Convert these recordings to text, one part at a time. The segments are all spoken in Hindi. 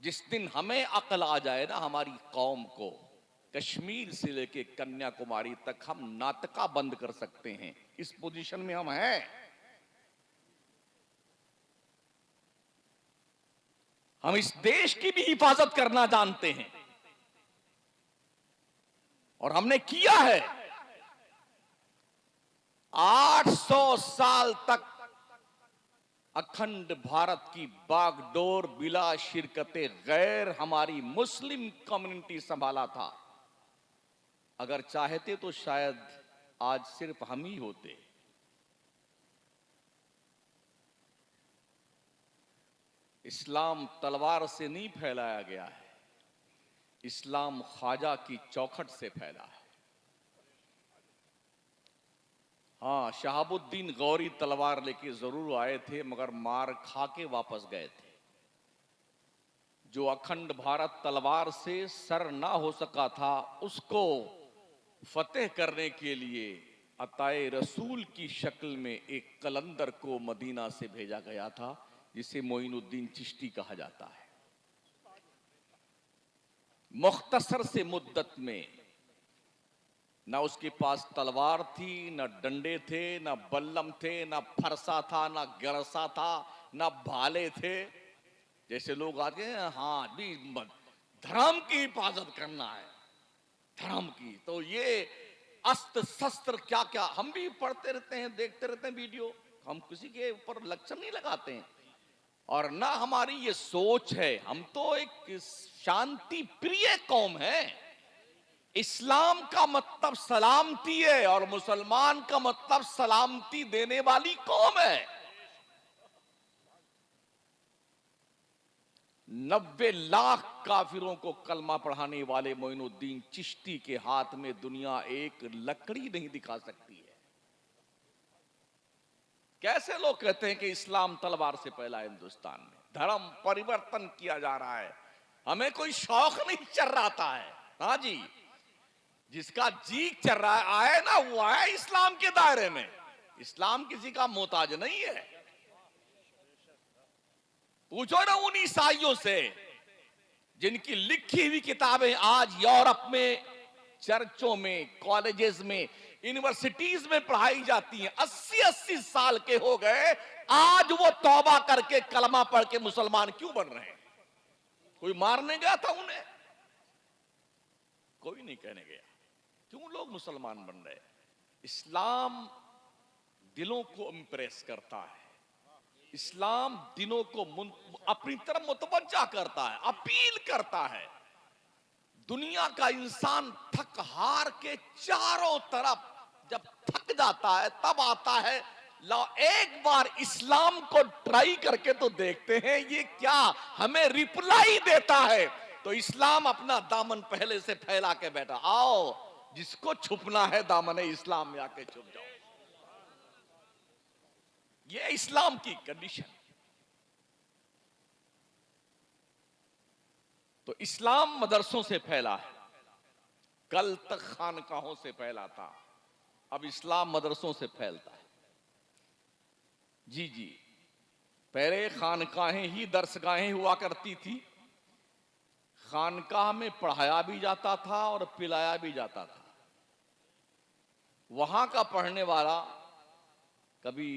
जिस दिन हमें अकल आ जाए ना हमारी कौम को, कश्मीर से लेके कन्याकुमारी तक हम नाटका बंद कर सकते हैं। इस पोजीशन में हम हैं। हम इस देश की भी हिफाजत करना जानते हैं और हमने किया है। 800 साल तक अखंड भारत की बागडोर बिला शिरकते गैर हमारी मुस्लिम कम्युनिटी संभाला था। अगर चाहते तो शायद आज सिर्फ हम ही होते। इस्लाम तलवार से नहीं फैलाया गया है, इस्लाम ख्वाजा की चौखट से फैला है। हाँ, शहाबुद्दीन गौरी तलवार लेके जरूर आए थे, मगर मार खा के वापस गए थे। जो अखंड भारत तलवार से सर ना हो सका था, उसको फतेह करने के लिए अताए रसूल की शक्ल में एक कलंदर को मदीना से भेजा गया था, जिसे मोइनुद्दीन चिश्ती कहा जाता है। मुख्तसर से मुद्दत में ना उसके पास तलवार थी, ना डंडे थे, ना बल्लम थे, ना फरसा था, ना गरसा था, ना भाले थे। जैसे लोग आते हैं, हाँ भी धर्म की हिफाजत करना है, धर्म की, तो ये अस्त्र शस्त्र क्या क्या हम भी पढ़ते रहते हैं, देखते रहते हैं वीडियो। हम किसी के ऊपर लक्षण नहीं लगाते हैं और ना हमारी ये सोच है। हम तो एक शांति प्रिय कौम है। इस्लाम का मतलब सलामती है और मुसलमान का मतलब सलामती देने वाली कौम है। 90 लाख काफिरों को कलमा पढ़ाने वाले मोइनुद्दीन चिश्ती के हाथ में दुनिया एक लकड़ी नहीं दिखा सकती है। कैसे लोग कहते हैं कि इस्लाम तलवार से फैला है हिंदुस्तान में, धर्म परिवर्तन किया जा रहा है। हमें कोई शौक नहीं चल रहा है। हाँ जी, जिसका जी चल रहा है आए ना, वो आए इस्लाम के दायरे में। इस्लाम किसी का मोहताज नहीं है। पूछो ना उन ईसाइयों से जिनकी लिखी हुई किताबें आज यूरोप में चर्चों में, कॉलेजेस में, यूनिवर्सिटीज में पढ़ाई जाती हैं। 80-80 साल के हो गए, आज वो तौबा करके कलमा पढ़ के मुसलमान क्यों बन रहे हैं? कोई मारने गया था उन्हें? कोई नहीं कहने गया। क्यों लोग मुसलमान बन रहे? इस्लाम दिलों को इंप्रेस करता है, इस्लाम दिलों को अपनी तरफ मुतवज्जा करता है, अपील करता है। दुनिया का इंसान थक हार के चारों तरफ जब थक जाता है तब आता है, लो एक बार इस्लाम को ट्राई करके तो देखते हैं ये क्या हमें रिप्लाई देता है। तो इस्लाम अपना दामन पहले से फैला के बैठा, आओ जिसको छुपना है दामन इस्लाम में आके छुप जाओ। ये इस्लाम की कंडीशन। तो इस्लाम मदरसों से फैला है, कल तक खानकाहों से फैला था, अब इस्लाम मदरसों से फैलता है। जी जी, पहले खानकाहें ही दर्सगाहें हुआ करती थी। खानकाह में पढ़ाया भी जाता था और पिलाया भी जाता था। वहां का पढ़ने वाला कभी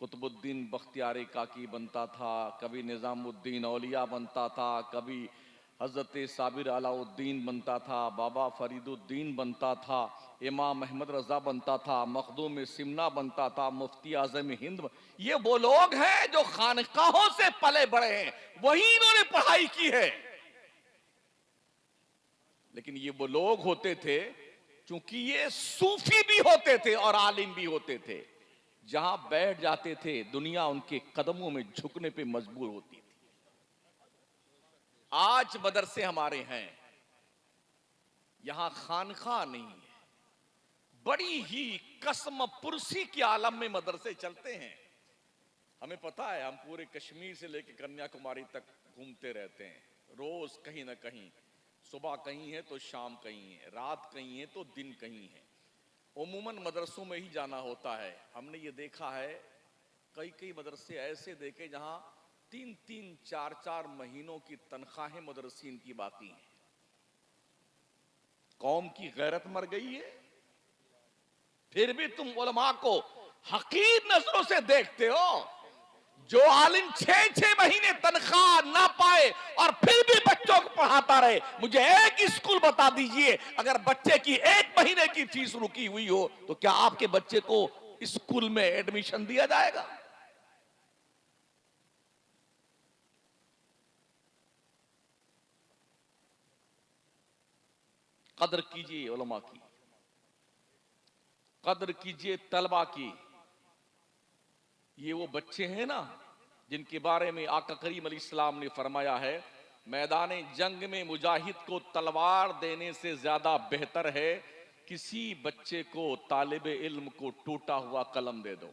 कुतुबुद्दीन बख्तियार काकी बनता था, कभी निजामुद्दीन औलिया बनता था, कभी हजरत साबिर अलाउद्दीन बनता था, बाबा फरीदुद्दीन बनता था, इमाम अहमद रजा बनता था, मखदूम सिमना बनता था, मुफ्ती आजम हिंद। ये वो लोग हैं जो खानकाहों से पले बड़े हैं, वही इन्होंने पढ़ाई की है। लेकिन ये वो लोग होते थे, चूंकि ये सूफी भी होते थे और आलिम भी होते थे, जहां बैठ जाते थे दुनिया उनके कदमों में झुकने पे मजबूर होती थी। आज मदरसे हमारे हैं, यहां खानखा नहीं है, बड़ी ही कसम पुरसी के आलम में मदरसे चलते हैं। हमें पता है, हम पूरे कश्मीर से लेकर कन्याकुमारी तक घूमते रहते हैं, रोज कहीं ना कहीं, सुबह कहीं है तो शाम कहीं है, रात कहीं है तो दिन कहीं है। उमूमन मदरसों में ही जाना होता है। हमने ये देखा है, कई कई मदरसे ऐसे देखे जहां 3-3, 4-4 महीनों की तनख्वाहें मदरसीन की बाकी हैं। कौम की गैरत मर गई है, फिर भी तुम उलमा को हकीर नजरों से देखते हो। जो आलिम 6-6 महीने तनख्वाह ना पाए और फिर भी बच्चों को पढ़ाता रहे। मुझे एक स्कूल बता दीजिए, अगर बच्चे की 1 महीने की फीस रुकी हुई हो तो क्या आपके बच्चे को स्कूल में एडमिशन दिया जाएगा? कदर कीजिए उलमा की, कदर कीजिए तलबा की। ये वो बच्चे हैं ना जिनके बारे में आका करीम अलैहिस्सलाम ने फरमाया है, मैदान जंग में मुजाहिद को तलवार देने से ज्यादा बेहतर है किसी बच्चे को तालिबे इल्म को टूटा हुआ कलम दे दो।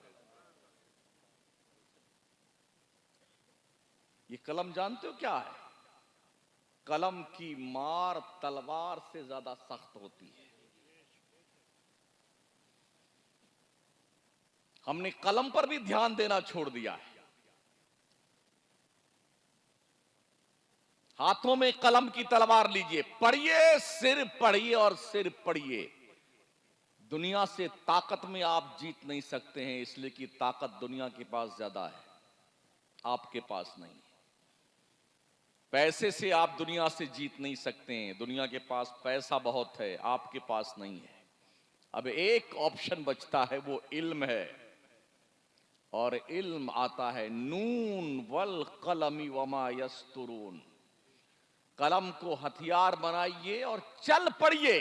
ये कलम जानते हो क्या है? कलम की मार तलवार से ज्यादा सख्त होती है। हमने कलम पर भी ध्यान देना छोड़ दिया है। हाथों में कलम की तलवार लीजिए, पढ़िए, सिर पढ़िए और सिर पढ़िए। दुनिया से ताकत में आप जीत नहीं सकते हैं, इसलिए कि ताकत दुनिया के पास ज्यादा है, आपके पास नहीं। पैसे से आप दुनिया से जीत नहीं सकते हैं, दुनिया के पास पैसा बहुत है, आपके पास नहीं है। अब एक ऑप्शन बचता है, वो इल्म है। और इल्म आता है नून वल कलमी वमा यस्तुरून। कलम को हथियार बनाइए और चल पड़िए।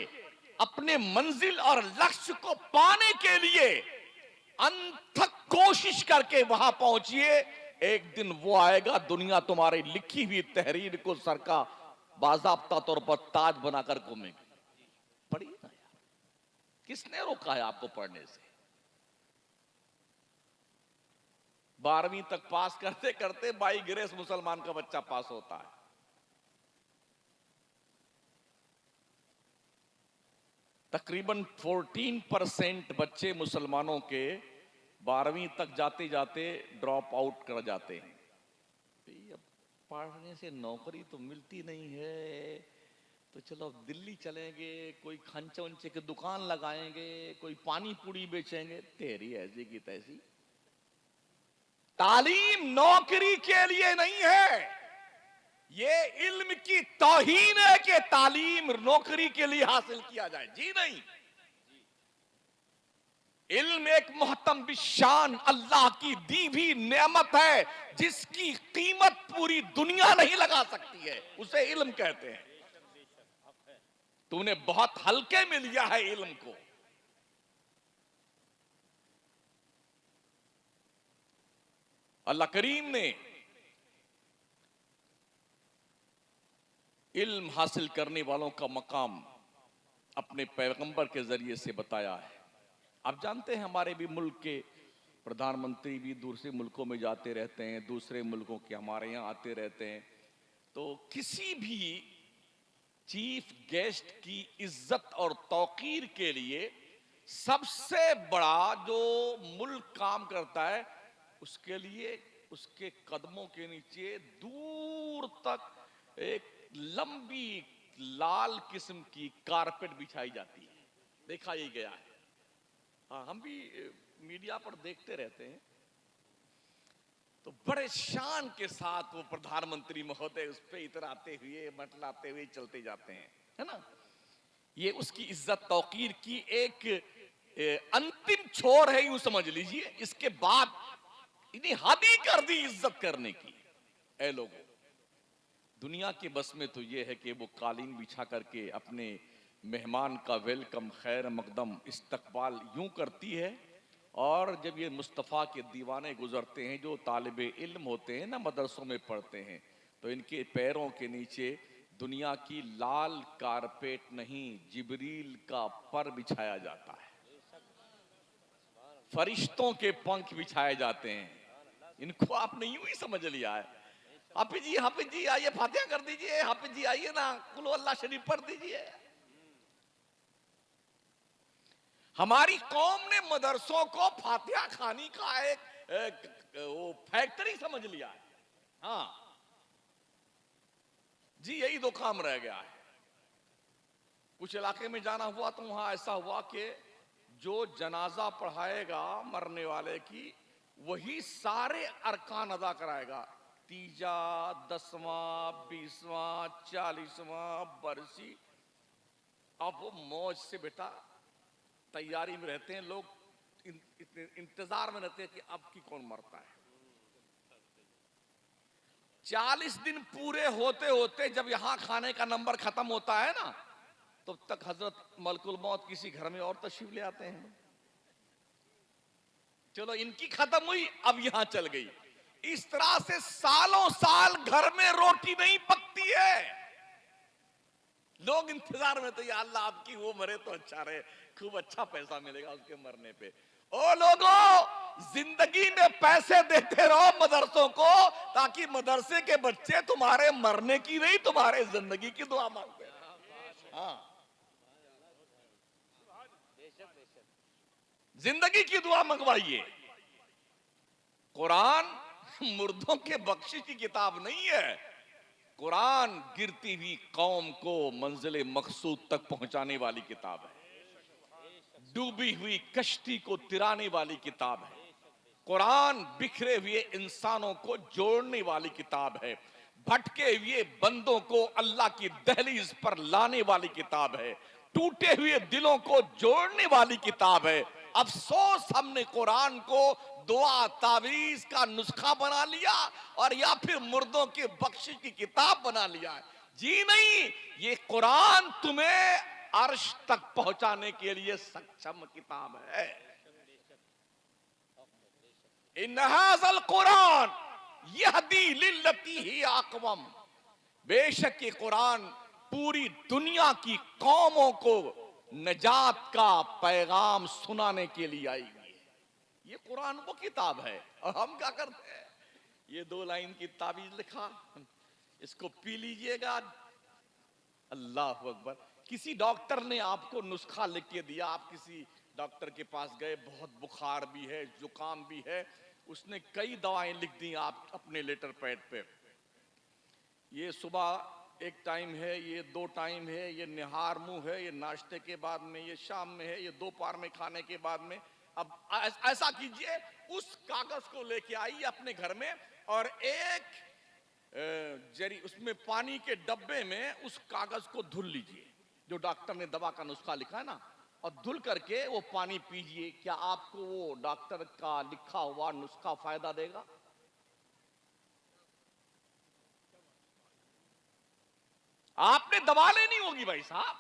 अपने मंजिल और लक्ष्य को पाने के लिए अनथक कोशिश करके वहां पहुंचिए। एक दिन वो आएगा, दुनिया तुम्हारी लिखी हुई तहरीर को सर का बाज़ाब्ता तौर पर ताज बनाकर घूमेगी। पढ़िए ना यार, किसने रोका है आपको पढ़ने से? 12वीं तक पास करते करते बाई ग्रेस मुसलमान का बच्चा पास होता है। तकरीबन 14% बच्चे मुसलमानों के 12वीं तक जाते जाते ड्रॉप आउट कर जाते हैं। अब पढ़ने से नौकरी तो मिलती नहीं है, तो चलो दिल्ली चलेंगे, कोई खंचे उंचे की दुकान लगाएंगे, कोई पानी पूरी बेचेंगे। तेरी ऐसी की तैसी। तालीम नौकरी के लिए नहीं है, ये इल्म की तौहीन है कि तालीम नौकरी के लिए हासिल किया जाए। जी नहीं, इल्म एक मोहतम बिशान अल्लाह की दी हुई नेमत है, जिसकी कीमत पूरी दुनिया नहीं लगा सकती है, उसे इल्म कहते हैं। तूने बहुत हल्के में लिया है इल्म को। अल्लाह करीम ने इल्म हासिल करने वालों का मकाम अपने पैगंबर के जरिए से बताया है। आप जानते हैं हमारे भी मुल्क के प्रधानमंत्री भी दूसरे मुल्कों में जाते रहते हैं, दूसरे मुल्कों के हमारे यहाँ आते रहते हैं। तो किसी भी चीफ गेस्ट की इज्जत और तौकीर के लिए सबसे बड़ा जो मुल्क काम करता है, उसके लिए उसके कदमों के नीचे दूर तक एक लंबी लाल किस्म की कारपेट बिछाई जाती है। देखा ही गया है। हाँ, हम भी मीडिया पर देखते रहते हैं। तो बड़े शान के साथ वो प्रधानमंत्री महोदय उस पर इतराते हुए मटलाते हुए चलते जाते हैं, है ना। ये उसकी इज्जत तौकीर की एक अंतिम छोर है, यूं समझ लीजिए। इसके बाद इन्हें हद ही कर दी इज्जत करने की। ऐ लोगों, दुनिया के बस में तो ये है कि वो कालीन बिछा करके अपने मेहमान का वेलकम, खैर मकदम, इस्तकबाल यूं करती है। और जब ये मुस्तफ़ा के दीवाने गुजरते हैं, जो तालिबे इल्म होते हैं ना, मदरसों में पढ़ते हैं, तो इनके पैरों के नीचे दुनिया की लाल कारपेट नहीं, जिब्रील का पर बिछाया जाता है, फरिश्तों के पंख बिछाए जाते हैं। इनको आपने यूं ही समझ लिया है। हाफिज जी आइए, फातिहा कर दीजिए। हाफिज जी आइए ना, कुल अल्लाह शरीफ पढ़ दीजिए। हमारी कौम ने मदरसों को फातिहा खानी का एक वो फैक्ट्री समझ लिया है। हाँ जी, यही दो काम रह गया है। कुछ इलाके में जाना हुआ तो वहां ऐसा हुआ कि जो जनाजा पढ़ाएगा मरने वाले की, वही सारे अरकान अदा कराएगा। तीजा, 10वां, 20वां, 40वां बरसी। अब वो मौज से बेटा तैयारी में रहते हैं लोग, इंतजार में रहते हैं कि अब की कौन मरता है। 40 दिन पूरे होते होते जब यहां खाने का नंबर खत्म होता है ना, तब तक हजरत मलकुल मौत किसी घर में और तशरीफ ले आते हैं। चलो इनकी खत्म हुई, अब यहां चल गई। इस तरह से सालों साल घर में रोटी नहीं पकती है। लोग इंतजार में, तो या अल्लाह आपकी वो मरे तो अच्छा रहे, खूब अच्छा पैसा मिलेगा उसके मरने पे। ओ लोगों, जिंदगी में पैसे देते रहो मदरसों को, ताकि मदरसे के बच्चे तुम्हारे मरने की नहीं, तुम्हारे जिंदगी की दुआ मांगते हैं। हाँ, जिंदगी की दुआ मंगवाइए। कुरान मुर्दों के बख्शिश की किताब नहीं है। कुरान गिरती हुई कौम को मंजिल मकसूद तक पहुंचाने वाली किताब है। डूबी हुई कश्ती को तिराने वाली किताब है। कुरान बिखरे हुए इंसानों को जोड़ने वाली किताब है। भटके हुए बंदों को अल्लाह की दहलीज पर लाने वाली किताब है। टूटे हुए दिलों को जोड़ने वाली किताब है। अफसोस हमने कुरान को दुआ तावीज का नुस्खा बना लिया, और या फिर मुर्दों के बख्शिश की किताब बना लिया है। जी नहीं, ये कुरान तुम्हें अर्श तक पहुंचाने के लिए सक्षम किताब है। इन्हाज़ल कुरान यहदी लिल्लती ही अक़वम। बेशक ये कुरान पूरी दुनिया की कौमों को नजात का पैगाम सुनाने के लिए आई हुई है। ये कुरान वो किताब है, और हम क्या करते हैं, ये 2 लाइन की ताबीज लिखा, इसको पी लीजिएगा, अल्लाह अकबर। किसी डॉक्टर ने आपको नुस्खा लिख के दिया, आप किसी डॉक्टर के पास गए, बहुत बुखार भी है, जुकाम भी है, उसने कई दवाएं लिख दी आप अपने लेटर पैड पे। ये सुबह एक टाइम है, ये 2 टाइम है, ये निहार मुंह है, ये नाश्ते के बाद में, ये शाम में है, ये दोपहर में खाने के बाद में। अब ऐसा कीजिए, उस कागज को लेके आइए अपने घर में, और एक जरी उसमें पानी के डब्बे में उस कागज को धुल लीजिए, जो डॉक्टर ने दवा का नुस्खा लिखा है ना, और धुल करके वो पानी पीजिए। क्या आपको वो डॉक्टर का लिखा हुआ नुस्खा फायदा देगा? आपने दवा लेनी होगी भाई साहब।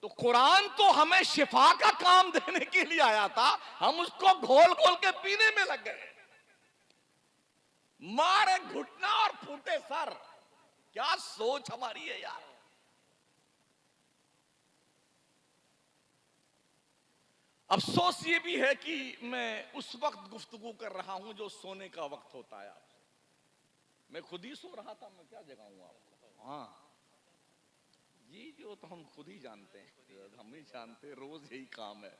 तो कुरान तो हमें शिफा का काम देने के लिए आया था, हम उसको घोल घोल के पीने में लग गए। मारे घुटना और फूटे सर, क्या सोच हमारी है यार। अफसोस ये भी है कि मैं उस वक्त गुफ्तगू कर रहा हूं जो सोने का वक्त होता है। मैं खुद ही सो रहा था, मैं क्या जगाऊं आपको। हाँ जी, जो तो हम खुद ही जानते हैं, हम ही जानते हैं, रोज यही काम है।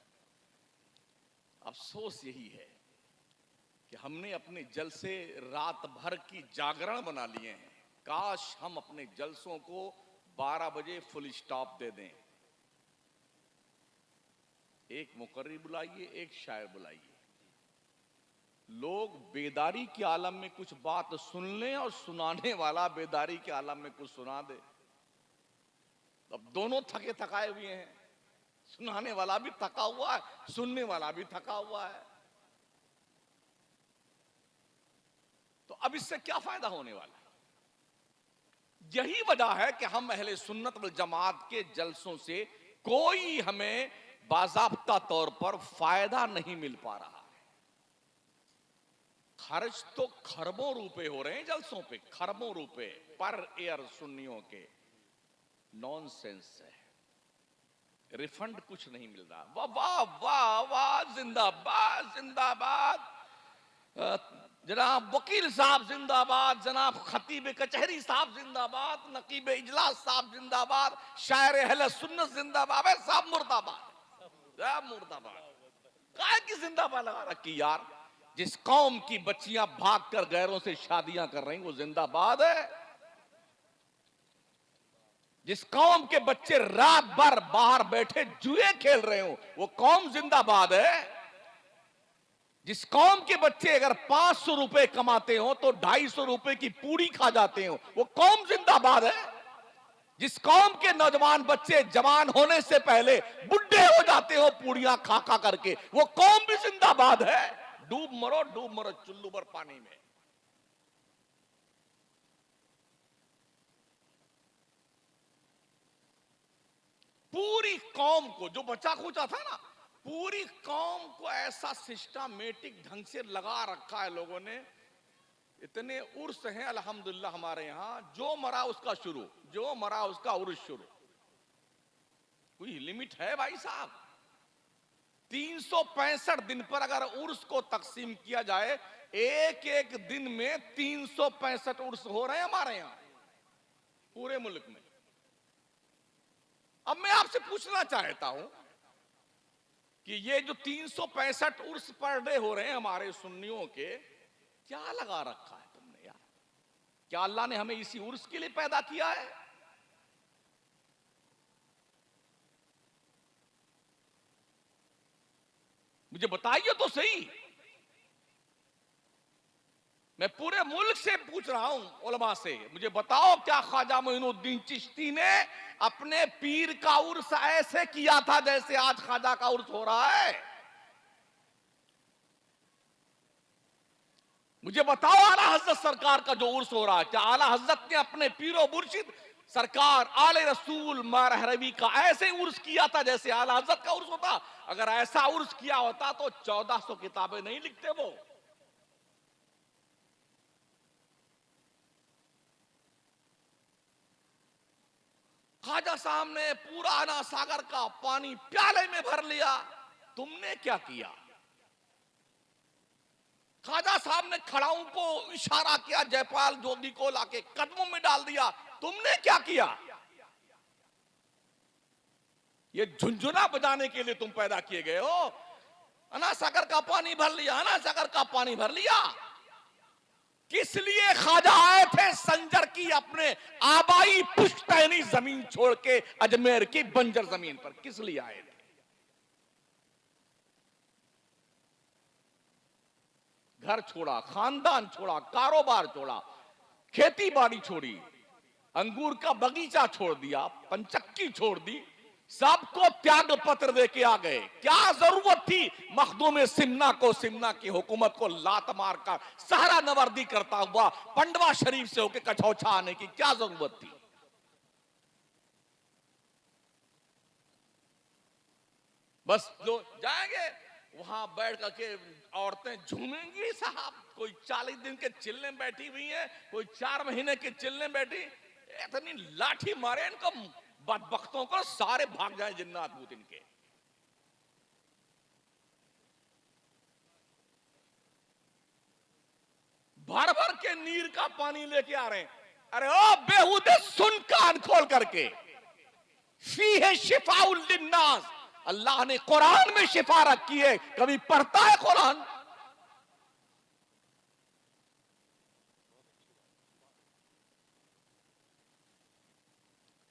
अफसोस यही है कि हमने अपने जलसे रात भर की जागरण बना लिए हैं। काश हम अपने जलसों को 12 बजे फुल स्टॉप दे दें। एक मुकर्री बुलाइए, एक शायर बुलाइए, लोग बेदारी के आलम में कुछ बात सुन लें, और सुनाने वाला बेदारी के आलम में कुछ सुना दे। अब दोनों थके थकाए हुए हैं, सुनाने वाला भी थका हुआ है, सुनने वाला भी थका हुआ है। तो अब इससे क्या फायदा होने वाला है? यही वजह है कि हम अहले सुन्नत वल जमात के जलसों से कोई हमें बाज़ाब्ता तौर पर फायदा नहीं मिल पा रहा है। खर्च तो खरबों रुपए हो रहे हैं जलसों पे, खरबों रुपए पर ईयर सुन्नियों के। नॉनसेंस है, रिफंड कुछ नहीं मिल रहा। वाह वाह वाह वाह, जिंदाबाद जिंदाबाद, जनाब वकील साहब जिंदाबाद, जनाब खतीब कचहरी साहब जिंदाबाद, नकीब इजलास साहब जिंदाबाद, शायर अहले सुन्नत जिंदाबाद। साहब मुर्दाबाद, मुर्दाबाद। काय की जिंदाबाद लगा रखी यार। जिस कौम की बच्चियां भागकर गैरों से शादियां कर रही वो जिंदाबाद है। जिस कौम के बच्चे रात भर बाहर बैठे जुए खेल रहे हो वो कौम जिंदाबाद है। जिस कौम के बच्चे अगर 500 रुपए कमाते हो तो 250 रुपए की पूरी खा जाते हो वो कौम जिंदाबाद है। जिस कौम के नौजवान बच्चे जवान होने से पहले बुढ़े हो जाते हो पूड़ियां खा खा करके वो कौम भी जिंदाबाद है। डूब मरो चुल्लू भर पानी में। पूरी कौम को जो बचा खुचा था ना पूरी कौम को ऐसा सिस्टमेटिक ढंग से लगा रखा है लोगों ने। इतने उर्स हैं अल्हम्दुलिल्लाह हमारे यहां, जो मरा उसका शुरू, जो मरा उसका उर्स शुरू। कोई लिमिट है भाई साहब? 365 दिन पर अगर उर्स को तकसीम किया जाए एक एक दिन में 365 उर्स हो रहे हैं हमारे यहां पूरे मुल्क में। अब मैं आपसे पूछना चाहता हूं कि ये जो 365 उर्स पर डे हो रहे हैं हमारे सुन्नियों के, क्या लगा रखा है तुमने यार? क्या अल्लाह ने हमें इसी उर्स के लिए पैदा किया है? मुझे बताइए तो सही। मैं पूरे मुल्क से पूछ रहा हूं उलमा से, मुझे बताओ क्या ख्वाजा मोइनुद्दीन चिश्ती ने अपने पीर का उर्स ऐसे किया था जैसे आज ख्वाजा का उर्स हो रहा है? मुझे बताओ आला हजरत सरकार का जो उर्स हो रहा है, क्या आला हजरत ने अपने पीरो मुर्शिद सरकार आले रसूल मारहरवी का ऐसे उर्स किया था जैसे आला हजरत का उर्स होता? अगर ऐसा उर्स किया होता तो 1400 किताबें नहीं लिखते वो। ख्वाजा साहब ने पूरा आना सागर का पानी प्याले में भर लिया, तुमने क्या किया? ख्वाजा साहब ने खड़ाऊ को इशारा किया, जयपाल जोगी को लाके कदमों में डाल दिया, तुमने क्या किया? ये झुंझुना बजाने के लिए तुम पैदा किए गए हो। अना सागर का पानी भर लिया, अना सागर का पानी भर लिया। किस लिए ख्वाजा आए थे संजर की अपने आबाई पुश्तैनी जमीन छोड़ के अजमेर की बंजर जमीन पर? किस लिए आए थे? घर छोड़ा, खानदान छोड़ा, कारोबार छोड़ा, खेती बाड़ी छोड़ी, अंगूर का बगीचा छोड़ दिया, पंचक्की छोड़ दी, सबको त्याग पत्र दे के आ गए। क्या जरूरत थी मखदूम सिमना को, सिमना की हुकूमत को लात मार कर सहरा नवर्दी करता हुआ पंडवा शरीफ से होकर कछौछा आने की क्या जरूरत थी? बस जो जाएंगे वहां बैठ करके औरतें झूमेंगी साहब। कोई 40 दिन के चिल्ले बैठी हुई हैं, कोई 4 महीने के चिल्ले बैठी, इतनी लाठी मारे इनको बदबख्तों को, सारे भाग जाए जिन्नात भूत इनके। भर भर के नीर का पानी लेके आ रहे हैं। अरे ओ बेहुदे सुन कान खोल करके, फीहे शिफाउल लिन्नास, अल्लाह ने कुरान में शिफा रखी है। कभी पढ़ता है कुरान?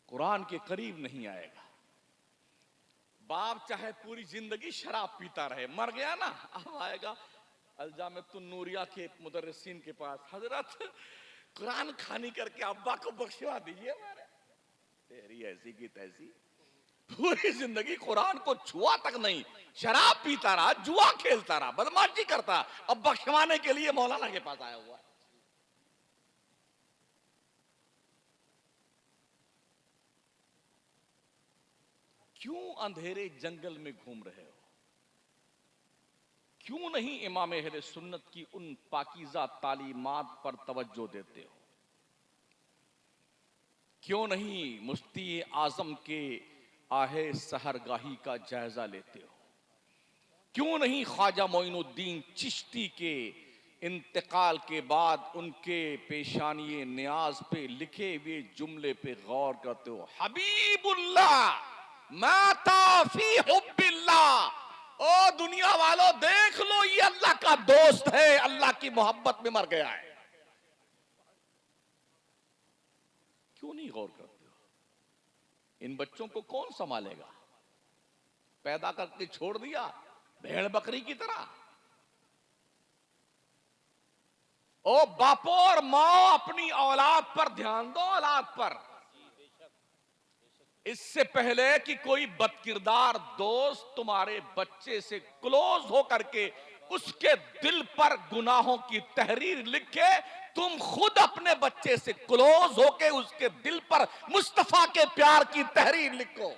कुरान के करीब नहीं आएगा। बाप चाहे पूरी जिंदगी शराब पीता रहे, मर गया ना, अब आएगा अल्जामतुन नूरिया के मुदर्रिसीन के पास, हजरत कुरान खानी करके अब्बा को बख्शवा दीजिए। तेरी ऐसी की तैसी, पूरी जिंदगी कुरान को छुआ तक नहीं, शराब पीता रहा, जुआ खेलता रहा, बदमाशी करता, अब बख्शवाने के लिए मौलाना के पास आया हुआ है। क्यों अंधेरे जंगल में घूम रहे हो? क्यों नहीं इमाम अहले सुन्नत की उन पाकीज़ा तालीमात पर तवज्जो देते हो? क्यों नहीं मुफ्ती आजम के आहे सहरगाही का जायजा लेते हो? क्यों नहीं ख्वाजा मोइनुद्दीन चिश्ती के इंतकाल के बाद उनके पेशानी नियाज पे लिखे हुए जुमले पे गौर करते हो? हबीबुल्लाह माता फी हुब्बिल्लाह, ओ दुनिया वालों, देख लो, ये अल्लाह का दोस्त है, अल्लाह की मोहब्बत में मर गया है। क्यों नहीं गौर करते हो? इन बच्चों को कौन संभालेगा? पैदा करके छोड़ दिया भेड़ बकरी की तरह। ओ बापो और माओ, अपनी औलाद पर ध्यान दो, औलाद पर। इससे पहले कि कोई बदकिरदार दोस्त तुम्हारे बच्चे से क्लोज होकर के उसके दिल पर गुनाहों की तहरीर लिखे, तुम खुद अपने बच्चे से क्लोज होके उसके दिल पर मुस्तफा के प्यार की तहरीर लिखो।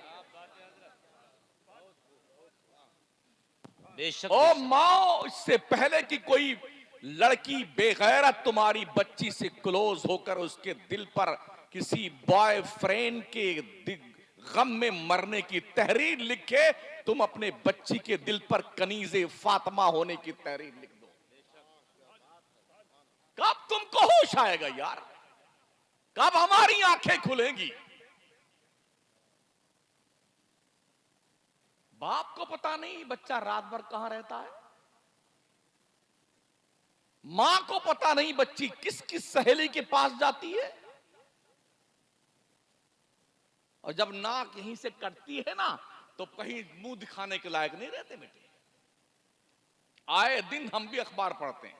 बेशक ओ माओ, इससे पहले कि कोई लड़की बेगैरत तुम्हारी बच्ची से क्लोज होकर उसके दिल पर किसी बॉयफ्रेंड के गम में मरने की तहरीर लिखे, तुम अपने बच्ची के दिल पर कनीजे फातिमा होने की तहरीर लिख दो। कब तुमको होश आएगा यार? कब हमारी आंखें खुलेंगी? बाप को पता नहीं बच्चा रात भर कहां रहता है, मां को पता नहीं बच्ची किस किस सहेली के पास जाती है, और जब नाक यहीं से कटती है ना तो कहीं मुंह दिखाने के लायक नहीं रहते बेटे। आए दिन हम भी अखबार पढ़ते हैं,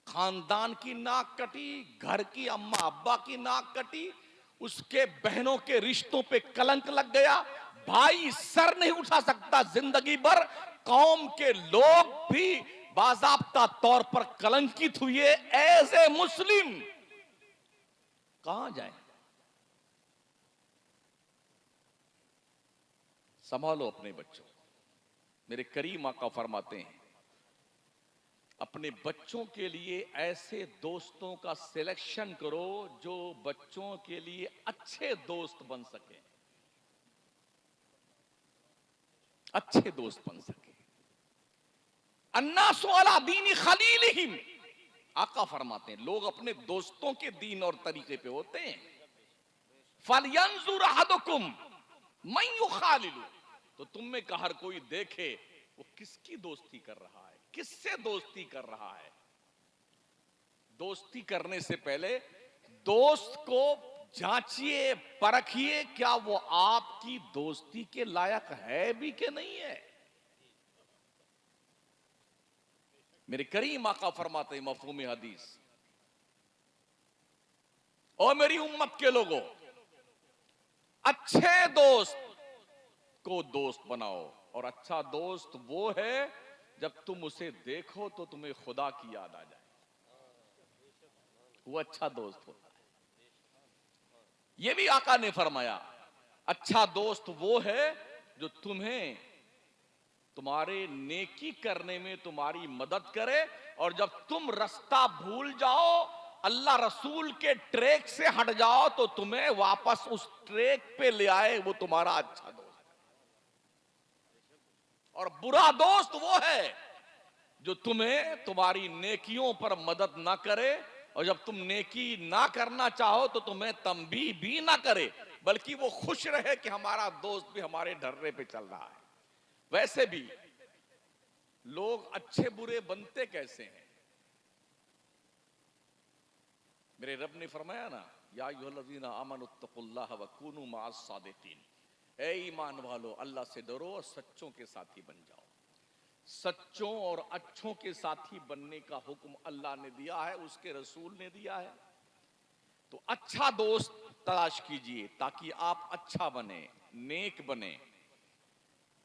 खानदान की नाक कटी, घर की अम्मा अब्बा की नाक कटी, उसके बहनों के रिश्तों पे कलंक लग गया, भाई सर नहीं उठा सकता जिंदगी भर, कौम के लोग भी बाजाब्ता तौर पर कलंकित हुए। एज ए मुस्लिम कहां जाए? संभालो अपने बच्चों। मेरे करीम आका फरमाते हैं, अपने बच्चों के लिए ऐसे दोस्तों का सिलेक्शन करो जो बच्चों के लिए अच्छे दोस्त बन सके, अच्छे दोस्त बन सके। अन्नासु अला दीनी खलीलिहिम, आका फरमाते हैं लोग अपने दोस्तों के दीन और तरीके पे होते हैं। फलयंजुर अहदुकुम मन युखालिलु, तो तुम में का हर कोई देखे वो किसकी दोस्ती कर रहा है, किससे दोस्ती कर रहा है। दोस्ती करने से पहले दोस्त को जांचिए, परखिए, क्या वो आपकी दोस्ती के लायक है भी कि नहीं है। मेरे करीम आका फरमाते हैं मफहूम हदीस, और मेरी उम्मत के लोगों, अच्छे दोस्त को दोस्त बनाओ, और अच्छा दोस्त वो है जब तुम उसे देखो तो तुम्हें खुदा की याद आ जाए, वो अच्छा दोस्त होता है। ये भी आका ने फरमाया, अच्छा दोस्त वो है जो तुम्हें तुम्हारे नेकी करने में तुम्हारी मदद करे, और जब तुम रास्ता भूल जाओ, अल्लाह रसूल के ट्रैक से हट जाओ, तो तुम्हें वापस उस ट्रैक पे ले आए, वो तुम्हारा अच्छा दोस्त। और बुरा दोस्त वो है जो तुम्हें तुम्हारी नेकियों पर मदद ना करे, और जब तुम नेकी ना करना चाहो तो तुम्हें तंबीह भी ना करे, बल्कि वो खुश रहे कि हमारा दोस्त भी हमारे ढर्रे पे चल रहा है। वैसे भी लोग अच्छे बुरे बनते कैसे हैं? मेरे रब ने फरमाया ना, या अय्युहल्लज़ीना आमनुत्तकुल्लाह व कूनू मअस सादिकीन, ऐ ईमान वालो अल्लाह से डरो और सच्चों के साथी बन जाओ। सच्चों और अच्छों के साथी बनने का हुक्म अल्लाह ने दिया है, उसके रसूल ने दिया है। तो अच्छा दोस्त तलाश कीजिए ताकि आप अच्छा बने, नेक बने।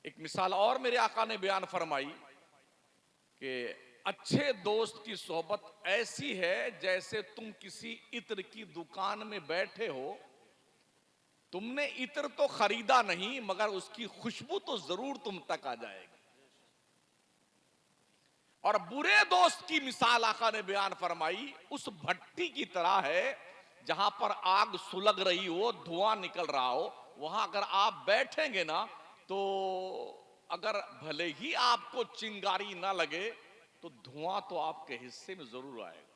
एक मिसाल और मेरे आका ने बयान फरमाई कि अच्छे दोस्त की सोहबत ऐसी है जैसे तुम किसी इत्र की दुकान में बैठे हो, तुमने इत्र तो खरीदा नहीं मगर उसकी खुशबू तो जरूर तुम तक आ जाएगी। और बुरे दोस्त की मिसाल आका ने बयान फरमाई, उस भट्टी की तरह है जहां पर आग सुलग रही हो, धुआं निकल रहा हो, वहां अगर आप बैठेंगे ना तो अगर भले ही आपको चिंगारी ना लगे तो धुआं तो आपके हिस्से में जरूर आएगा।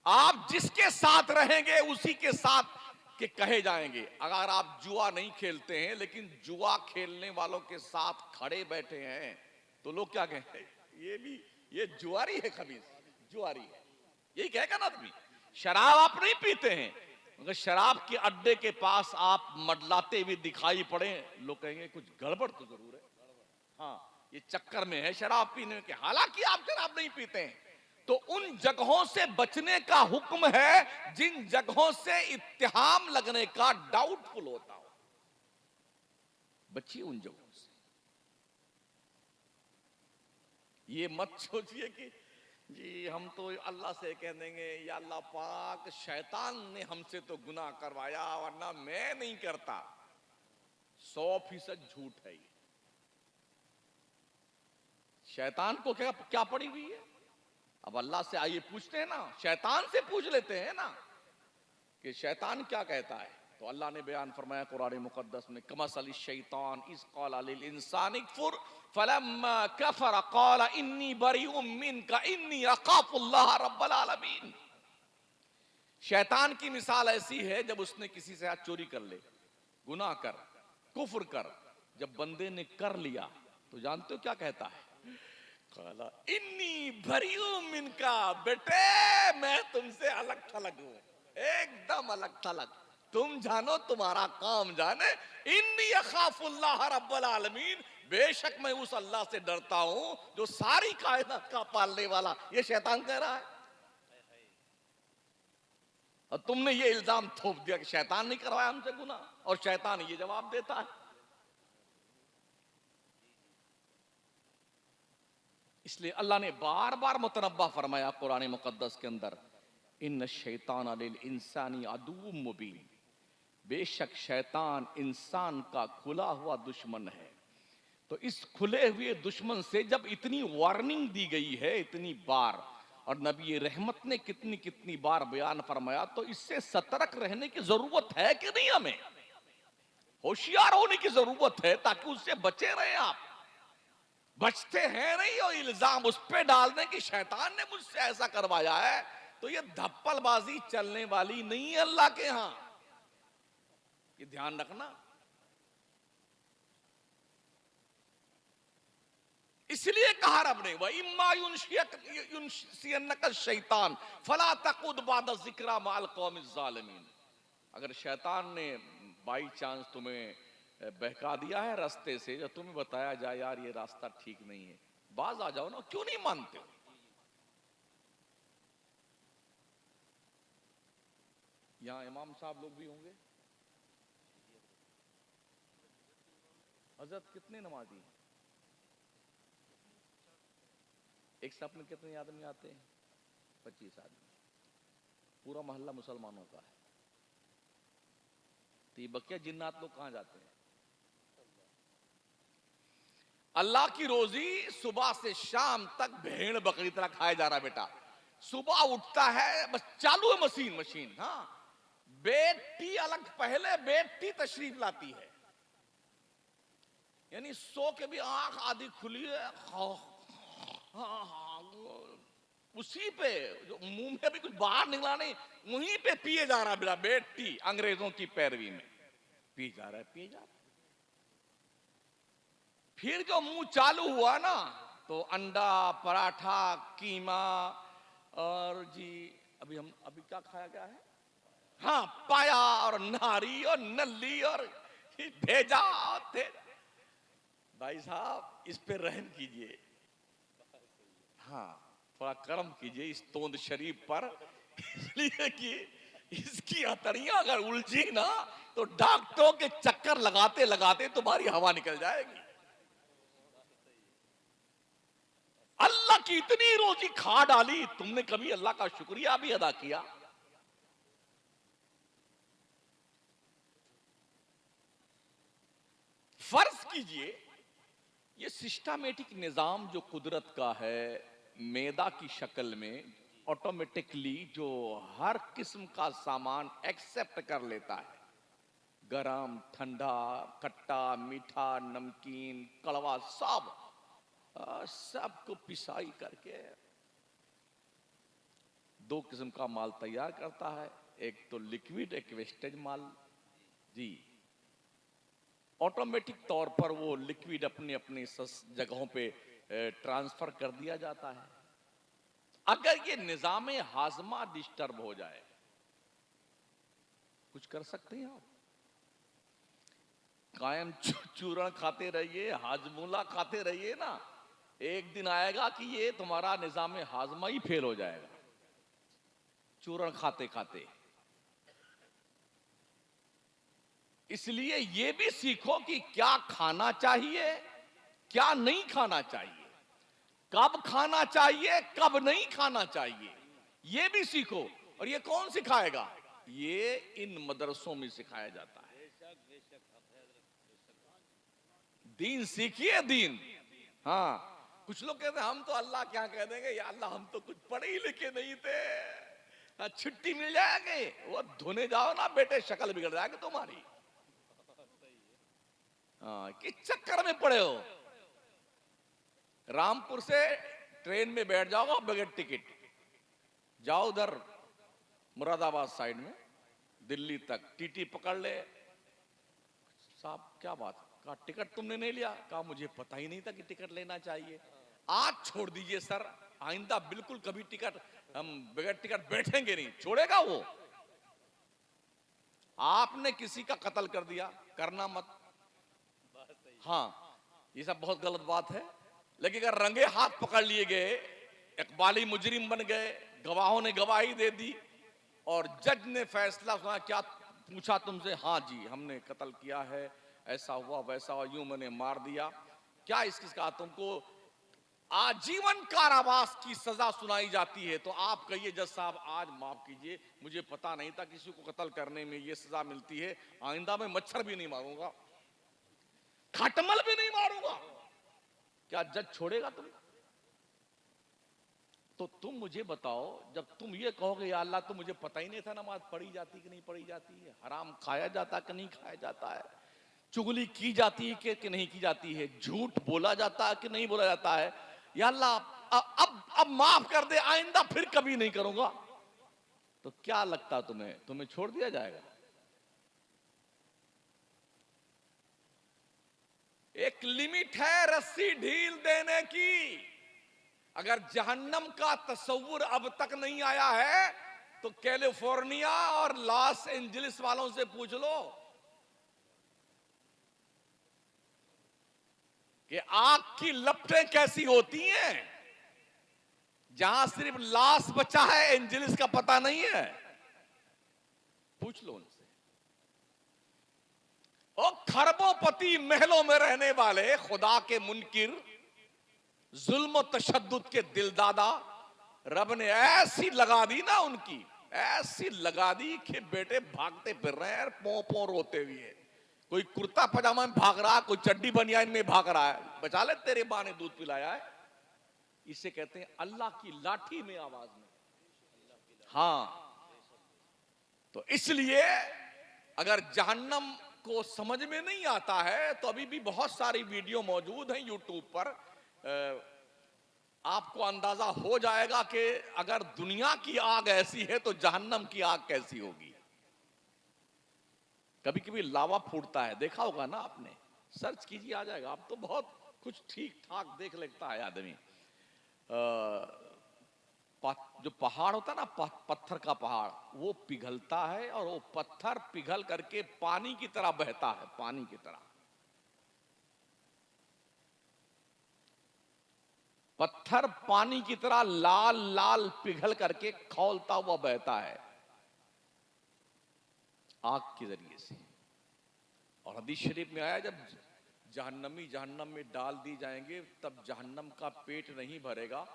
आप जिसके साथ रहेंगे उसी के साथ के कहे जाएंगे। अगर आप जुआ नहीं खेलते हैं लेकिन जुआ खेलने वालों के साथ खड़े बैठे हैं तो लोग क्या कहेंगे, ये जुआरी है, खबीज जुआरी है, यही कहेगा ना आदमी। शराब आप नहीं पीते हैं मगर शराब के अड्डे के पास आप मडलाते हुए दिखाई पड़े, लोग कहेंगे कुछ गड़बड़ तो जरूर है, हाँ ये चक्कर में है शराब पीने के, हालांकि आप शराब नहीं पीते हैं। तो उन जगहों से बचने का हुक्म है जिन जगहों से इत्तिहाम लगने का डाउटफुल होता हो, बचिए उन जगहों से। ये मत सोचिए कि जी हम तो अल्लाह से कह देंगे या अल्लाह पाक शैतान ने हमसे तो गुनाह करवाया वरना मैं नहीं करता। 100% झूठ है ये। शैतान को क्या क्या पड़ी हुई है? अब अल्लाह से आइए पूछते हैं ना, शैतान से पूछ लेते हैं ना कि शैतान क्या कहता है। तो अल्लाह ने बयान फरमाया कुरान मुकद्दस में, कमसल शैतान इस क़ाला लिल इंसानि कफुर फलम्मा कफर क़ाला इन्नी बरीउम मिनका इन्नी अख़ाफ़ुल्लाह रब्बल आलमीन। शैतान की मिसाल ऐसी है जब उसने किसी से चोरी कर ले, गुनाह कर, कुफ्र कर, जब बंदे ने कर लिया तो जानते हो क्या कहता है? क़ाला इन्नी बरीउम मिनका, बेटे मैं तुमसे अलग थलग हूं, एकदम अलग थलग, तुम जानो तुम्हारा काम जाने। इन्नी अख़ाफ़ुल्लाह रब्बल आलमीन, बेशक मैं उस अल्लाह से डरता हूं जो सारी कायनात का पालने वाला। ये शैतान कह रहा है और तुमने ये इल्जाम थोप दिया कि शैतान नहीं करवाया हमसे गुनाह, और शैतान ये जवाब देता है। इसलिए अल्लाह ने बार बार मुतनब्बा फरमाया कुरान मुकद्दस के अंदर, इन्न शैतान लिल इंसानी अदुव्वुम मुबीन, बेशक शैतान इंसान का खुला हुआ दुश्मन है। तो इस खुले हुए दुश्मन से जब इतनी वार्निंग दी गई है इतनी बार, और नबी रहमत ने कितनी कितनी बार बयान फरमाया, तो इससे सतर्क रहने की जरूरत है कि नहीं? हमें होशियार होने की जरूरत है ताकि उससे बचे रहे आप। बचते हैं नहीं और इल्जाम उस पे डाल दें कि शैतान ने मुझसे ऐसा करवाया है, तो ये धप्पलबाजी चलने वाली नहीं है अल्लाह के यहां, ये ध्यान रखना। इसलिए कहा रब ने, वह इम्मा युनसियन्नका शैतान फला तकुद बाद जिक्रा माल कौमिज़ ज़ालिमीन। अगर शैतान ने बाई चांस तुम्हें बहका दिया है रास्ते से, जब तुम्हें बताया जाए यार ये रास्ता ठीक नहीं है, बाज आ जाओ ना, क्यों नहीं मानते हो? यहां इमाम साहब लोग भी होंगे। हजरत कितने नमाजी हैं? एक साथ में कितने आदमी आते हैं? 25 आदमी। पूरा मोहल्ला मुसलमानों का है, तो ये बकिया जिन्नात लोग कहां जाते हैं? अल्लाह की रोजी सुबह से शाम तक भेड़ बकरी तरह खाया जा रहा है बेटा। सुबह उठता है बस चालू है मशीन मशीन, हाँ बेटी अलग, पहले बेटी तशरीफ लाती है, यानी सो के भी आंख आधी खुली है, हाँ, उसी पे जो मुंह में भी कुछ बाहर निकला नहीं, वहीं पे पिए जा रहा है बेटा। बेटी अंग्रेजों की पैरवी में पी जा रहा है, पिए जा रहा है। फिर जो मुंह चालू हुआ ना, तो अंडा, पराठा, कीमा, और जी अभी क्या खाया गया है? हाँ पाया और नारी और नल्ली और भेजा थे। भाई साहब इस पे रहम कीजिए, हाँ थोड़ा कर्म कीजिए इस तोंद शरीफ पर, इसलिए कि इसकी हथड़ियां अगर उलझी ना तो डॉक्टरों के चक्कर लगाते लगाते तुम्हारी हवा निकल जाएगी। अल्लाह की इतनी रोजी खा डाली, तुमने कभी अल्लाह का शुक्रिया भी अदा किया? फर्ज कीजिए ये सिस्टमेटिक निजाम जो कुदरत का है, मैदा की शक्ल में ऑटोमेटिकली जो हर किस्म का सामान एक्सेप्ट कर लेता है, गरम, ठंडा, खट्टा, मीठा, नमकीन, कड़वा, सबको पिसाई करके 2 किस्म का माल तैयार करता है। एक तो लिक्विड, एक वेस्टेज माल। जी, ऑटोमेटिक तौर पर वो लिक्विड अपनी अपनी जगहों पे ट्रांसफर कर दिया जाता है। अगर ये निजाम हाजमा डिस्टर्ब हो जाए, कुछ कर सकते हैं आप? कायम चूरण खाते रहिए, हाजमूला खाते रहिए ना, एक दिन आएगा कि ये तुम्हारा निजाम हाजमा ही फेल हो जाएगा, चूरण खाते खाते। इसलिए ये भी सीखो कि क्या खाना चाहिए, क्या नहीं खाना चाहिए, कब खाना चाहिए, कब नहीं खाना चाहिए, ये भी सीखो। और ये कौन सिखाएगा? ये इन मदरसों में सिखाया जाता है। दीन सीखिए, दीन। हाँ, कुछ लोग कहते हैं हम तो अल्लाह क्या कह देंगे, या अल्लाह हम तो कुछ पढ़े ही लिखे नहीं थे, छुट्टी मिल जाएगी। वो धोने जाओ ना बेटे, शक्ल बिगड़ जाएगी तुम्हारी। हाँ, किस चक्कर में पड़े हो? रामपुर से ट्रेन में बैठ जाओगे बगैर टिकट, जाओ उधर मुरादाबाद साइड में दिल्ली तक, टीटी पकड़ ले। साहब क्या बात, कहा टिकट तुमने नहीं लिया? कहा मुझे पता ही नहीं था कि टिकट लेना चाहिए। आज छोड़ दीजिए सर, आइंदा बिल्कुल कभी टिकट, हम बगैर टिकट बैठेंगे नहीं। छोड़ेगा वो? आपने किसी का कत्ल कर दिया, करना मत। हाँ, ये सब बहुत गलत बात है। लेकिन अगर रंगे हाथ पकड़ लिए गए, इकबाली मुजरिम बन गए, गवाहों ने गवाही दे दी और जज ने फैसला सुना, क्या पूछा तुमसे? हाँ जी हमने कत्ल किया है, ऐसा हुआ वैसा हुआ, यूं मैंने मार दिया, क्या इसका तुमको आजीवन कारावास की सजा सुनाई जाती है, तो आप कहिए जज साहब आज माफ कीजिए, मुझे पता नहीं था किसी को कत्ल करने में ये सजा मिलती है, आइंदा मैं मच्छर भी नहीं मारूंगा, खटमल भी नहीं मारूंगा। क्या जज छोड़ेगा तुम? तो तुम मुझे बताओ, जब तुम ये कहोगे या अल्लाह तो मुझे पता ही नहीं था नमाज पढ़ी जाती कि नहीं पढ़ी जाती है, हराम खाया जाता कि नहीं खाया जाता है, चुगली की जाती है कि नहीं की जाती है, झूठ बोला जाता है कि नहीं बोला जाता है, या अल्लाह अब माफ कर दे, आइंदा फिर कभी नहीं करूंगा, तो क्या लगता तुम्हें छोड़ दिया जाएगा? एक लिमिट है रस्सी ढील देने की। अगर जहन्नम का तस्वुर अब तक नहीं आया है तो कैलिफोर्निया और लॉस एंजलिस वालों से पूछ लो कि आग की लपटें कैसी होती हैं। जहां सिर्फ लाश बचा है, एंजलिस का पता नहीं है, पूछ लो उनसे। और खरबोपति महलों में रहने वाले खुदा के मुनकिर, जुल्म तशद्दुद के दिलदादा, रब ने ऐसी लगा दी ना उनकी, ऐसी लगा दी कि बेटे भागते फिर रहे हैं पौ पौ रोते हुए। कोई कुर्ता पजामा में भाग रहा है, कोई चड्डी बनियान में भाग रहा है, बचा ले तेरे मां ने दूध पिलाया है। इसे कहते हैं अल्लाह की लाठी में आवाज में। हाँ, तो इसलिए अगर जहन्नम को समझ में नहीं आता है तो अभी भी बहुत सारी वीडियो मौजूद हैं यूट्यूब पर, आपको अंदाजा हो जाएगा कि अगर दुनिया की आग ऐसी है तो जहन्नम की आग कैसी होगी। कभी कभी लावा फूटता है, देखा होगा ना आपने, सर्च कीजिए आ जाएगा। आप तो बहुत कुछ ठीक ठाक देख लेता है आदमी। जो पहाड़ होता है ना, पत्थर का पहाड़, वो पिघलता है और वो पत्थर पिघल करके पानी की तरह बहता है, पानी की तरह। पत्थर पानी की तरह लाल लाल पिघल करके खौलता हुआ बहता है आग के जरिए से। और हदीस शरीफ में आया, जब जहन्नमी जहन्नम में डाल दी जाएंगे तब जहन्नम का पेट नहीं भरेगा,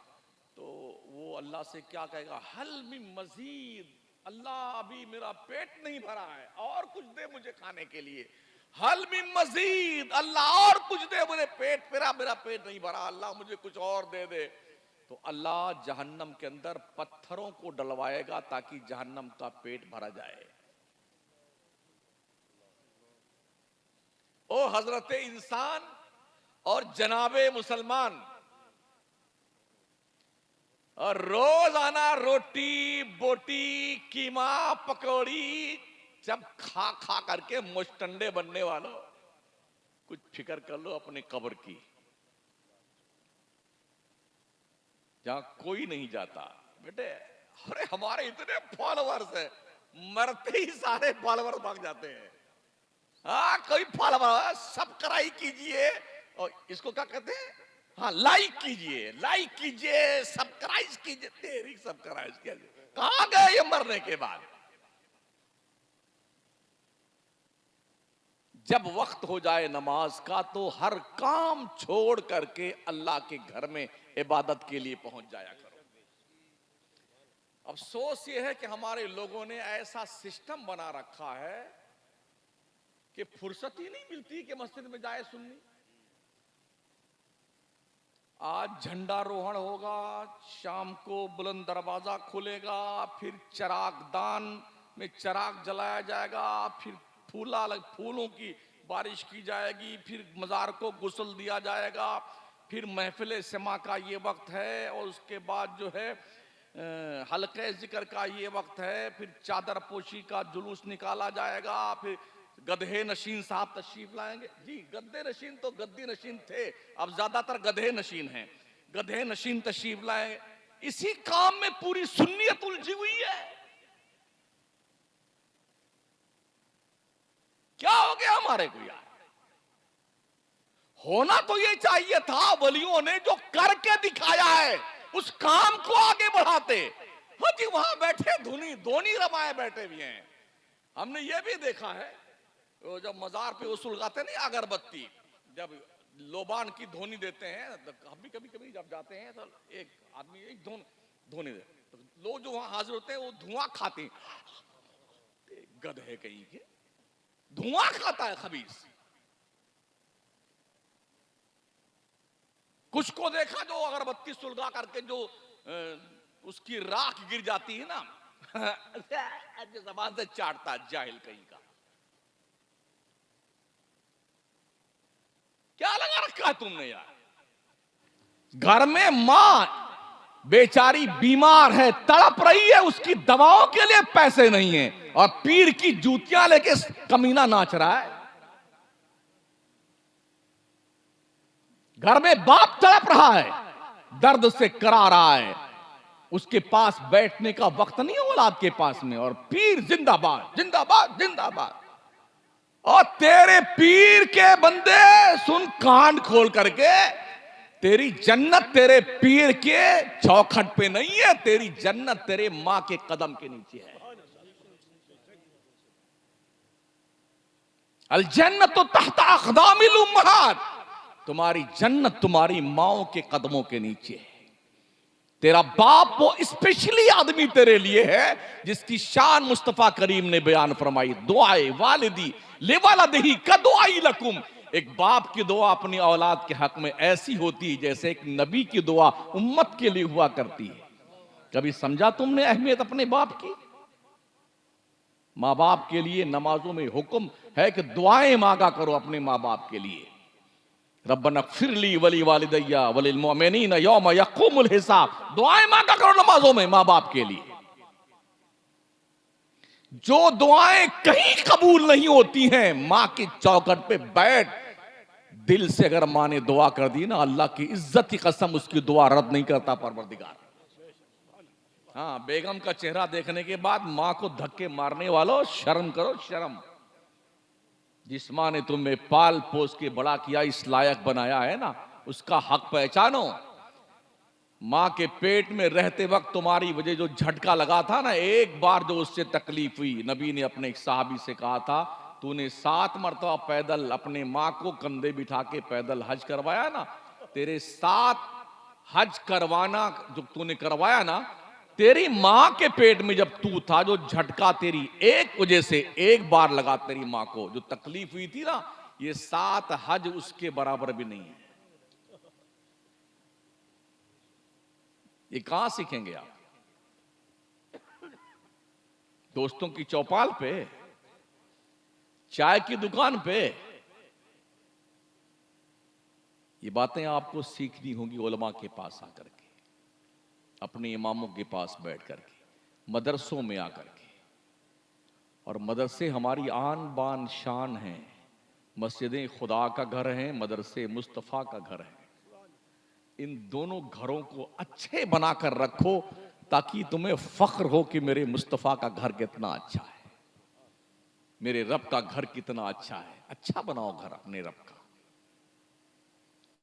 तो वो अल्लाह से क्या कहेगा, हल मिन मजीद, अल्लाह अभी मेरा पेट नहीं भरा है, और कुछ दे मुझे खाने के लिए। हल मिन मजीद, अल्लाह और कुछ दे, मुझे मेरा पेट नहीं भरा, अल्लाह मुझे कुछ और दे दे। तो अल्लाह जहन्नम के अंदर पत्थरों को डलवाएगा ताकि जहन्नम का पेट भरा जाए। ओ हजरत इंसान और जनाबे मुसलमान, और रोजाना रोटी बोटी कीमा पकौड़ी जब खा खा करके मुश्तंडे बनने वालों, कुछ फिक्र कर लो अपने कब्र की, जहां कोई नहीं जाता। बेटे अरे हमारे इतने फॉलोवर्स है, मरते ही सारे फॉलोवर्स भाग जाते हैं। हाँ कोई फॉलोवर सब्सक्राइब कीजिए, और इसको क्या कहते हैं, हाँ लाइक कीजिए, लाइक कीजिए, सब्सक्राइब कीजिए। तेरी सब्सक्राइब कीजिए, कहां गए ये मरने के बाद? जब वक्त हो जाए नमाज का तो हर काम छोड़ करके अल्लाह के घर में इबादत के लिए पहुंच जाया करो। अफसोस ये है कि हमारे लोगों ने ऐसा सिस्टम बना रखा है कि फुर्सत ही नहीं मिलती कि मस्जिद में जाए सुननी। आज झंडारोहण होगा, शाम को बुलंद दरवाजा खुलेगा, फिर चरागदान में चराग जलाया जाएगा, फिर फूलों की बारिश की जाएगी, फिर मजार को गुस्ल दिया जाएगा, फिर महफिल समा का ये वक्त है, और उसके बाद जो है हल्के जिक्र का ये वक्त है, फिर चादर पोशी का जुलूस निकाला जाएगा, फिर गधे नशीन साहब तशरीफ लाएंगे। जी गद्दे नशीन तो गद्दी नशीन थे, अब ज्यादातर गधे नशीन हैं। गधे नशीन तशरीफ लाएंगे। इसी काम में पूरी सुन्नियत उलझी हुई है। क्या हो गया हमारे को यार? होना तो ये चाहिए था, वलियों ने जो करके दिखाया है उस काम को आगे बढ़ाते। हाँ जी वहां बैठे धोनी रमाए बैठे भी हैं। हमने ये भी देखा है, वो जब मजार पे वो सुलगाते नहीं अगरबत्ती, जब लोबान की धोनी देते हैं, हम भी कभी कभी जब जाते हैं तो एक आदमी एक धोनी दे, तो लोग जो वहां हाजिर होते हैं वो धुआं खाते हैं। गधे कहीं के, धुआं खाता है खबीस। कुछ को देखा जो अगरबत्ती सुलगा करके जो उसकी राख गिर जाती है ना, जबान से चाटता जाहिल कहीं का। क्या लगा रखा है तुमने यार? घर में मां बेचारी बीमार है, तड़प रही है, उसकी दवाओं के लिए पैसे नहीं है, और पीर की जूतियां लेके कमीना नाच रहा है। घर में बाप तड़प रहा है, दर्द से करा रहा है, उसके पास बैठने का वक्त नहीं है औलाद के पास में, और पीर जिंदाबाद जिंदाबाद जिंदाबाद। और तेरे पीर के बंदे सुन कान खोल करके, तेरी जन्नत तेरे पीर के चौखट पे नहीं है, तेरी जन्नत तेरे मां के कदम के नीचे है। अल जन्नत तो तहत अक़दामिल उम्महात, तुम्हारी जन्नत तुम्हारी माओ के कदमों के नीचे है। तेरा बाप वो स्पेशली आदमी तेरे लिए है जिसकी शान मुस्तफा करीम ने बयान फरमाई, दुआए वालिदी लिवालिदिही कदुआई लकुम। एक बाप की दुआ अपनी औलाद के हक में ऐसी होती है जैसे एक नबी की दुआ उम्मत के लिए हुआ करती है। कभी समझा तुमने अहमियत अपने बाप की? माँ बाप के लिए नमाजों में हुक्म है कि दुआएं मांगा करो अपने माँ बाप के लिए। रब्बना फ़िरली वली वालिदैया वलिल मुमिनीन यौम यक़ूमुल हिसाब, दुआएं मांगा करो नमाजों में माँ बाप के लिए। जो दुआएं कहीं कबूल नहीं होती हैं, मां की चौखट पे बैठ दिल से अगर मां ने दुआ कर दी ना, अल्लाह की इज्जत की कसम उसकी दुआ रद्द नहीं करता परवरदिगार। हाँ बेगम का चेहरा देखने के बाद मां को धक्के मारने वालों शर्म करो शर्म। जिस मां ने तुम्हें पाल पोस के बड़ा किया, इस लायक बनाया है ना, उसका हक पहचानो। मां के पेट में रहते वक्त तुम्हारी वजह जो झटका लगा था ना, एक बार जो उससे तकलीफ हुई, नबी ने अपने एक सहाबी से कहा था, तूने 7 मरतबा पैदल अपने मां को कंधे बिठा के पैदल हज करवाया ना, तेरे 7 हज करवाना जो तूने करवाया ना, तेरी मां के पेट में जब तू था, जो झटका तेरी एक वजह से एक बार लगा तेरी मां को, जो तकलीफ हुई थी ना, ये 7 हज उसके बराबर भी नहीं है। ये कहां सीखेंगे आप? दोस्तों की चौपाल पे, चाय की दुकान पे? ये बातें आपको सीखनी होंगी उलमा के पास आकर के। अपने इमामों के पास बैठ करके, मदरसों में आकर के। और मदरसे हमारी आन बान शान हैं। मस्जिदें खुदा का घर हैं, मदरसे मुस्तफ़ा का घर है। इन दोनों घरों को अच्छे बनाकर रखो ताकि तुम्हें फख्र हो कि मेरे मुस्तफ़ा का घर कितना अच्छा है, मेरे रब का घर कितना अच्छा है। अच्छा बनाओ घर अपने रब का।